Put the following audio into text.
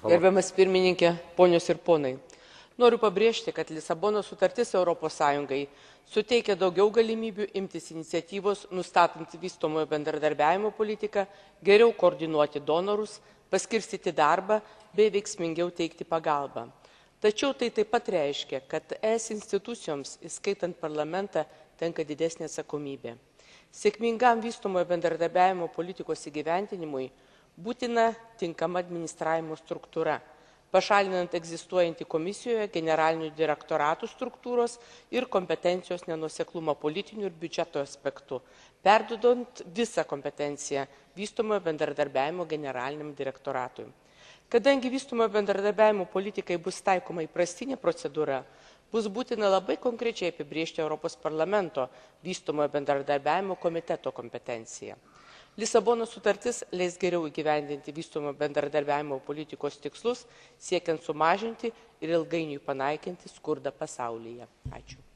Gerbiamas pirmininkė, ponios ir ponai. Noriu pabrėžti, kad Lisabonos sutartis ES suteikia daugiau galimybių imtis iniciatyvos, nustatant vystomojo bendradarbiavimo politiką, geriau koordinuoti donorus, paskirstyti darbą bei veiksmingiau teikti pagalbą. Tačiau tai taip pat reiškia, kad ES institucijoms, įskaitant parlamentą, tenka didesnė atsakomybė. Sėkmingam vystomojo bendradarbiavimo politikos įgyvendinimui būtina tinkama administravimo struktūra, pašalinant egzistuojantį komisijoje generalinių direktoratų struktūros ir kompetencijos nenuoseklumą politinių ir biudžeto aspektų, perdodant visą kompetenciją vystomojo bendradarbiavimo generaliniam direktoratui. Kadangi vystomojo bendradarbiavimo politikai bus taikoma įprastinė procedūra, bus būtina labai konkrečiai apibrėžti Europos parlamento vystomojo bendradarbiavimo komiteto kompetenciją. Lisabonos sutartis leis geriau įgyvendinti vystomojo bendradarbiavimo politikos tikslus, siekiant sumažinti ir ilgainiui panaikinti skurdą pasaulyje. Ačiū.